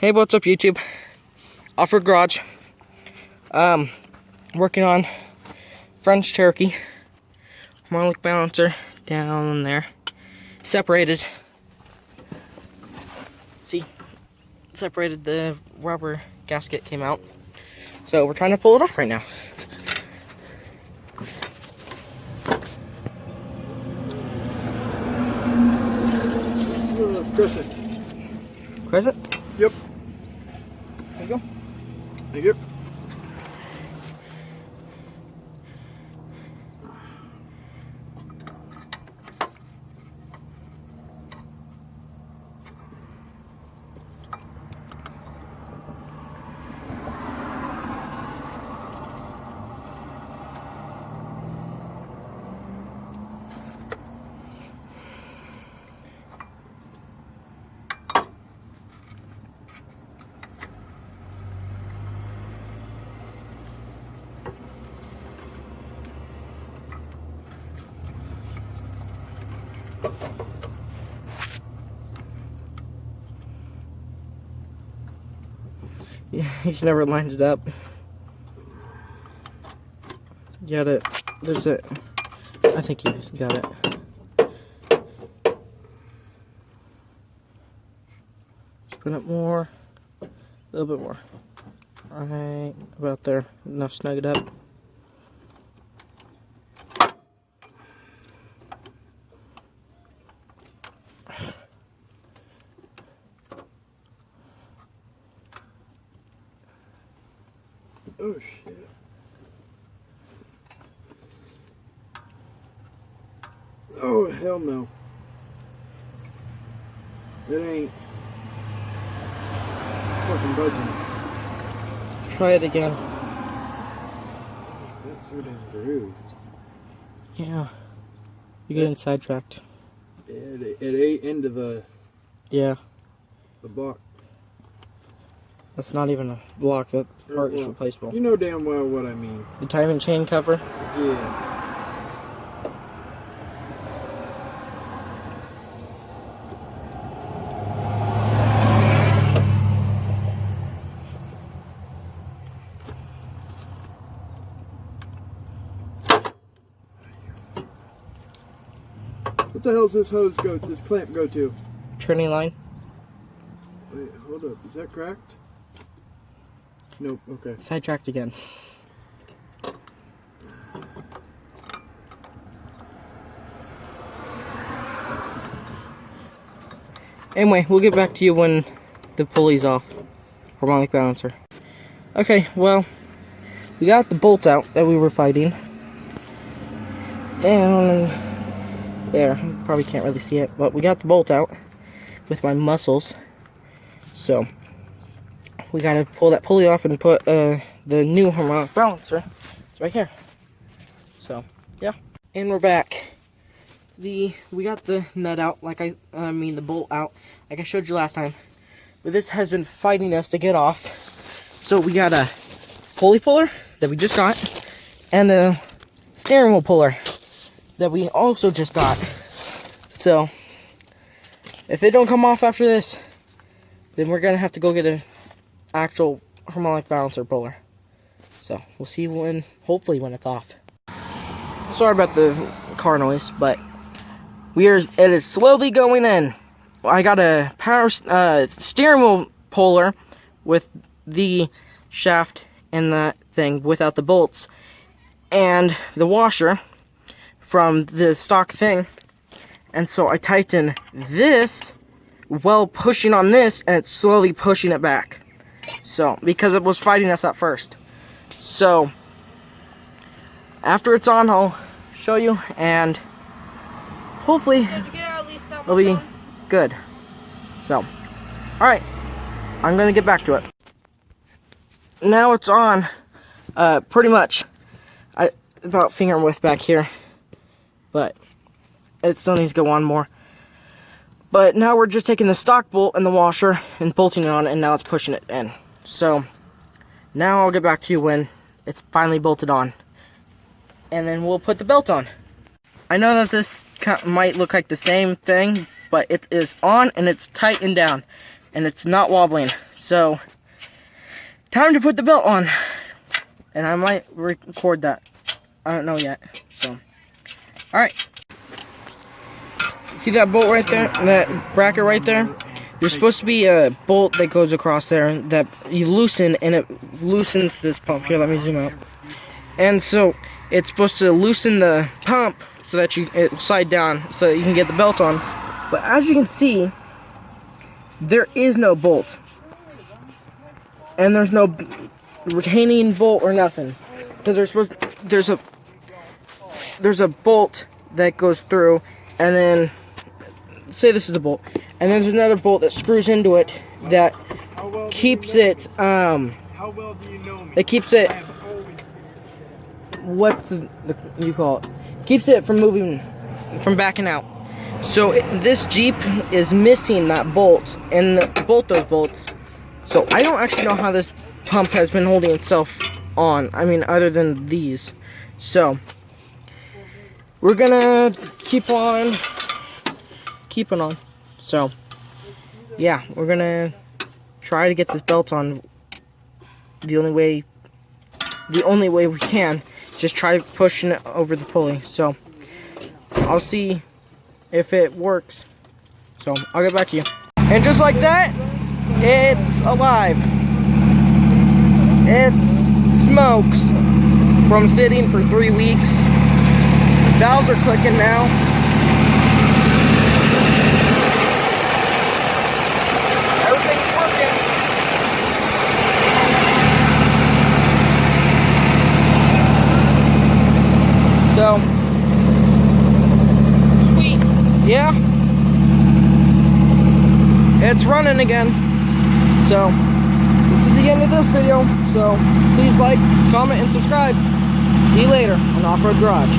Hey, what's up YouTube? Off-road garage. Working on French Cherokee. Harmonic balancer down there. Separated. See? Separated, the rubber gasket came out. So we're trying to pull it off right now. Crescent. Crescent? Yep. There you go. Thank you. Yeah, he's never lined it up. Got it. There's it. I think you got it. Spin it more. A little bit more. Right about there. Enough snug it up. Oh shit. Oh hell no. It ain't fucking budging. Try it again. That's so damn grooved. Yeah. You're getting sidetracked. It ate into the Yeah. block. That's not even a block. That part is Well, replaceable. you know damn well what I mean. The timing chain cover. Yeah. What the hell's this hose go? This clamp go to? Turning line. Wait, hold up. Is that cracked? Nope. Okay. Sidetracked again. Anyway, we'll get back to you when the pulley's off. Harmonic balancer. Okay, well, we got the bolt out that we were fighting. And there, you probably can't really see it, but we got the bolt out with my muscles. So we gotta pull that pulley off and put the new harmonic balancer. It's right here. So yeah, and we're back. We got the nut out, like the bolt out, like I showed you last time. But this has been fighting us to get off. So we got a pulley puller that we just got, and a steering wheel puller that we also just got. So if they don't come off after this, then we're gonna have to go get an actual harmonic balancer puller. So we'll see hopefully when it's off. Sorry about the car noise, but it is slowly going in. I got a power steering wheel puller with the shaft and that thing without the bolts, and the washer from the stock thing. And so I tighten this while pushing on this, and it's slowly pushing it back. So, because it was fighting us at first. So, after it's on, I'll show you, and hopefully it'll be good. So, alright, I'm gonna get back to it. Now it's on, pretty much, about finger width back here, but it still needs to go on more. But now we're just taking the stock bolt and the washer and bolting it on, and now it's pushing it in. So now I'll get back to you when it's finally bolted on, and then we'll put the belt on. I know that this might look like the same thing, but it is on and it's tightened down and it's not wobbling. So, time to put the belt on. And I might record that. I don't know yet. So, alright. See that bolt right there? That bracket right there? There's supposed to be a bolt that goes across there that you loosen, and it loosens this pump. Here, let me zoom out. And so, it's supposed to loosen the pump so that it slide down so that you can get the belt on. But as you can see, there is no bolt. And there's no retaining bolt or nothing. Because there's a bolt that goes through, and then say this is a bolt, and then there's another bolt that screws into it that keeps it what's you call it, keeps it from moving, from backing out. So this Jeep is missing that bolt and both those bolts. So I don't actually know how this pump has been holding itself on. I mean, other than these. So we're gonna keep on keeping on. So yeah, we're gonna try to get this belt on the only way we can. Just try pushing it over the pulley. So I'll see if it works. So I'll get back to you. And just like that, it's alive. It smokes from sitting for 3 weeks. Valves are clicking now. Everything's working. So, sweet, yeah, it's running again. So, this is the end of this video. So, please like, comment, and subscribe. See you later on Off-Road Garage.